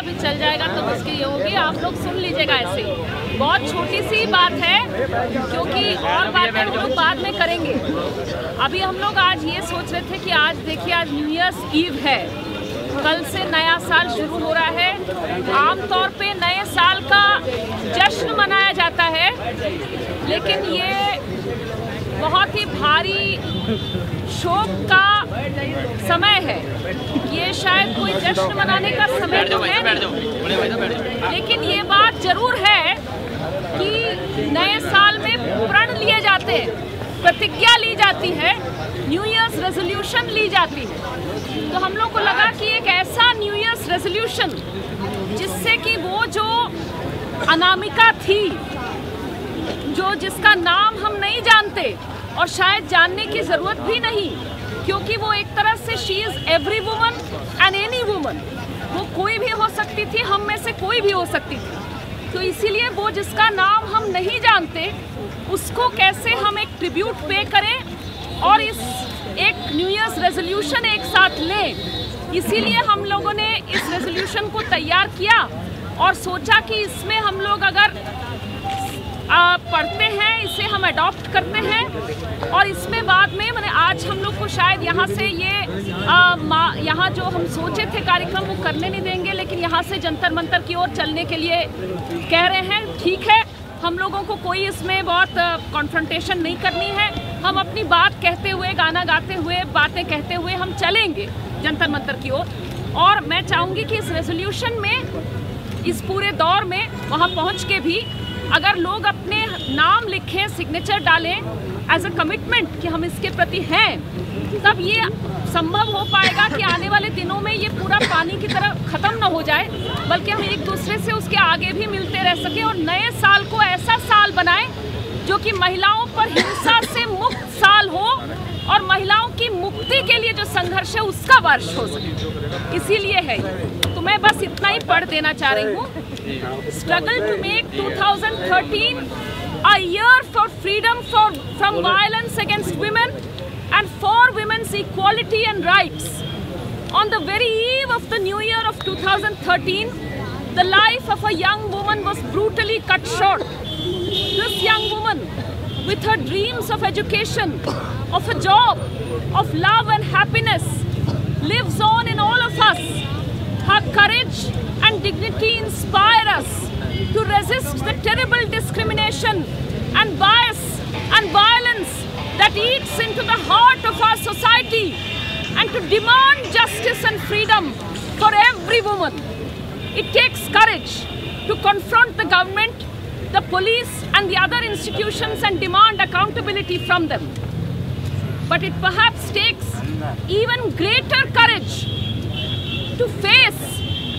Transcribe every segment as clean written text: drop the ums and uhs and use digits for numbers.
अभी चल जाएगा तो मुश्किल ये होगी, आप लोग सुन लीजिएगा। ऐसे बहुत छोटी सी बात है, क्योंकि और बातें हम लोग बाद में करेंगे। अभी हम लोग आज ये सोच रहे थे कि आज देखिए, आज न्यू ईयर्स ईव है, कल से नया साल शुरू हो रहा है। आमतौर पे नए साल का जश्न मनाया जाता है, लेकिन ये बहुत ही भारी शोक का समय है। ये शायद कोई जश्न मनाने का समय तो है नहीं, लेकिन ये बात जरूर है कि नए साल में प्रण लिए जाते हैं, प्रतिज्ञा ली जाती है, न्यू ईयर्स रेजोल्यूशन ली जाती है। तो हम लोग को लगा कि एक ऐसा न्यू ईयर्स रेजोल्यूशन जिससे कि वो जो अनामिका थी, जो जिसका नाम हम नहीं जानते और शायद जानने की ज़रूरत भी नहीं, क्योंकि वो एक तरह से she is every woman and any woman, वो कोई भी हो सकती थी, हम में से कोई भी हो सकती थी। तो इसीलिए वो जिसका नाम हम नहीं जानते उसको कैसे हम एक ट्रिब्यूट पे करें और इस एक न्यू ईयर्स रेजोल्यूशन एक साथ लें। इसीलिए हम लोगों ने इस रेजोल्यूशन को तैयार किया और सोचा कि इसमें हम लोग अगर पढ़ते हैं, इसे हम अडॉप्ट करते हैं और इसमें बाद में मैंने आज हम लोग को शायद यहाँ से ये यहाँ जो हम सोचे थे कार्यक्रम वो करने नहीं देंगे, लेकिन यहाँ से जंतर मंतर की ओर चलने के लिए कह रहे हैं। ठीक है, हम लोगों को कोई इसमें बहुत कॉन्फ्रंटेशन नहीं करनी है, हम अपनी बात कहते हुए, गाना गाते हुए, बातें कहते हुए हम चलेंगे जंतर मंतर की ओर। और मैं चाहूँगी कि इस रेजोल्यूशन में, इस पूरे दौर में वहाँ पहुँच के भी अगर लोग अपने नाम लिखें, सिग्नेचर डालें एज अ कमिटमेंट कि हम इसके प्रति हैं, तब ये संभव हो पाएगा कि आने वाले दिनों में ये पूरा पानी की तरह ख़त्म ना हो जाए, बल्कि हम एक दूसरे से उसके आगे भी मिलते रह सकें और नए साल को ऐसा साल बनाएं जो कि महिलाओं पर हिंसा से मुक्त साल हो और महिलाओं की मुक्ति के लिए जो संघर्ष है उसका वर्ष हो सके। इसीलिए है तो मैं बस इतना ही पढ़ देना चाह रही हूँ। Struggle to make 2013 a year for freedom from violence against women and for women's equality and rights. On the very eve of the new year of 2013, the life of a young woman was brutally cut short. This young woman, with her dreams of education, of a job, of love and happiness, lives on in all of us. Her courage and dignity inspire us to resist the terrible discrimination and bias and violence that eats into the heart of our society and to demand justice and freedom for every woman. It takes courage to confront the government, the police and the other institutions and demand accountability from them. But it perhaps takes even greater courage to face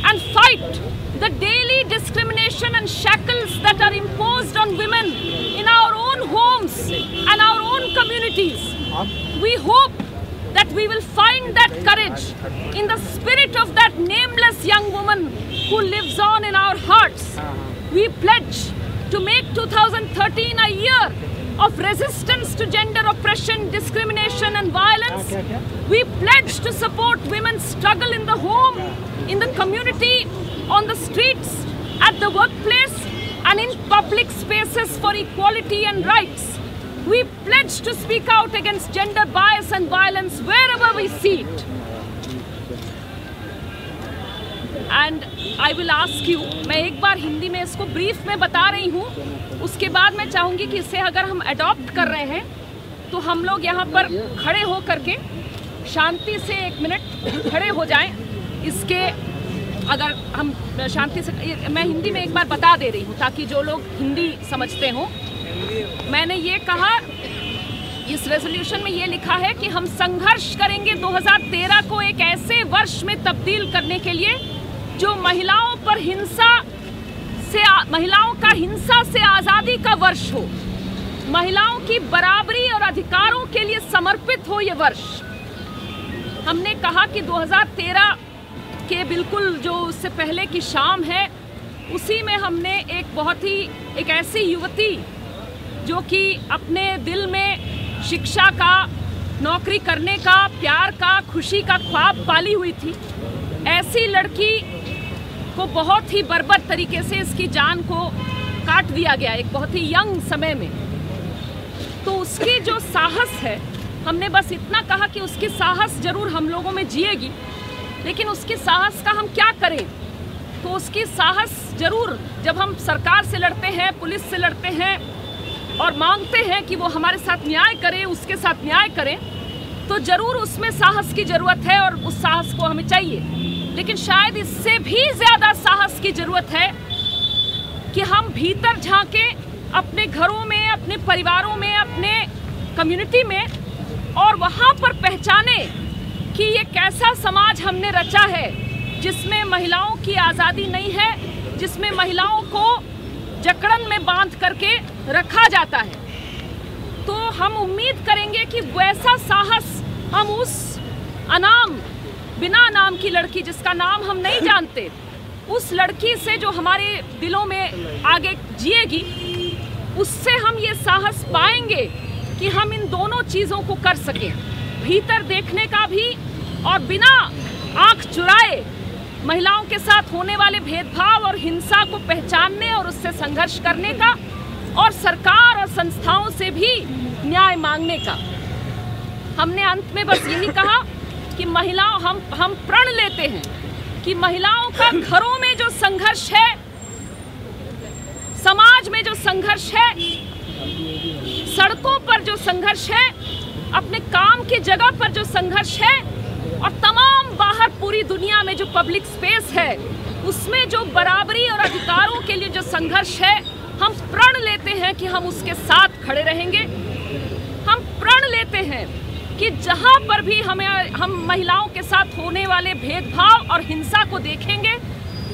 and fight the daily discrimination and shackles that are imposed on women in our own homes and our own communities. We hope that we will find that courage in the spirit of that nameless young woman who lives on in our hearts. We pledge to make 2013 a year of resistance to gender oppression, discrimination and violence. We pledge to support women's struggle in the home, in the community, on the streets, at the workplace and in public spaces for equality and rights. We pledge to speak out against gender bias and violence wherever we see it. And I will ask you, मैं एक बार हिंदी में इसको brief में बता रही हूँ, उसके बाद मैं चाहूँगी कि इसे अगर हम अडॉप्ट कर रहे हैं तो हम लोग यहाँ पर खड़े हो करके शांति से 1 मिनट खड़े हो जाएं। इसके अगर हम शांति से, मैं हिंदी में एक बार बता दे रही हूँ ताकि जो लोग हिंदी समझते हों। मैंने ये कहा, इस रेजोल्यूशन में ये लिखा है कि हम संघर्ष करेंगे 2013 को एक ऐसे वर्ष में तब्दील करने के लिए जो महिलाओं पर महिलाओं का हिंसा से आज़ादी का वर्ष हो, महिलाओं की बराबरी और अधिकारों के लिए समर्पित हो ये वर्ष। हमने कहा कि 2013 के बिल्कुल जो उससे पहले की शाम है, उसी में हमने एक ऐसी युवती जो कि अपने दिल में शिक्षा का, नौकरी करने का, प्यार का, खुशी का ख्वाब पाली हुई थी, ऐसी लड़की को बहुत ही बर्बर तरीके से इसकी जान को काट दिया गया एक बहुत ही यंग समय में। तो उसकी जो साहस है, हमने बस इतना कहा कि उसकी साहस जरूर हम लोगों में जिएगी, लेकिन उसकी साहस का हम क्या करें। तो उसकी साहस जरूर, जब हम सरकार से लड़ते हैं, पुलिस से लड़ते हैं और मांगते हैं कि वो हमारे साथ न्याय करे, उसके साथ न्याय करें, तो जरूर उसमें साहस की ज़रूरत है और उस साहस को हमें चाहिए। लेकिन शायद इससे भी ज़्यादा साहस की ज़रूरत है कि हम भीतर झांकें अपने घरों में, अपने परिवारों में, अपने कम्युनिटी में, और वहाँ पर पहचाने कि ये कैसा समाज हमने रचा है जिसमें महिलाओं की आज़ादी नहीं है, जिसमें महिलाओं को जकड़न में बांध करके रखा जाता है। तो हम उम्मीद करेंगे कि वैसा साहस हम उस अनाम, बिना नाम की लड़की जिसका नाम हम नहीं जानते, उस लड़की से जो हमारे दिलों में आगे जिएगी, उससे हम ये साहस पाएंगे कि हम इन दोनों चीज़ों को कर सकें, भीतर देखने का भी और बिना आँख चुराए महिलाओं के साथ होने वाले भेदभाव और हिंसा को पहचानने और उससे संघर्ष करने का, और सरकार और संस्थाओं से भी न्याय मांगने का। हमने अंत में बस यही कहा कि महिलाओं, हम प्रण लेते हैं कि महिलाओं का घरों में जो संघर्ष है, समाज में जो संघर्ष है, सड़कों पर जो संघर्ष है, अपने काम की जगह पर जो संघर्ष है, और तमाम बाहर पूरी दुनिया में जो पब्लिक स्पेस है, उसमें जो बराबरी और अधिकारों के लिए जो संघर्ष है, हम प्रण लेते हैं कि हम उसके साथ खड़े रहेंगे। हम प्रण लेते हैं कि जहां पर भी हम महिलाओं के साथ होने वाले भेदभाव और हिंसा को देखेंगे,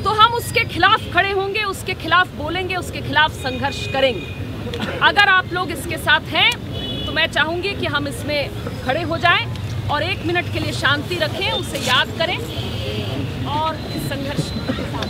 तो हम उसके खिलाफ खड़े होंगे, उसके खिलाफ बोलेंगे, उसके खिलाफ संघर्ष करेंगे। अगर आप लोग इसके साथ हैं तो मैं चाहूँगी कि हम इसमें खड़े हो जाएं और 1 मिनट के लिए शांति रखें, उसे याद करें और इस संघर्ष के साथ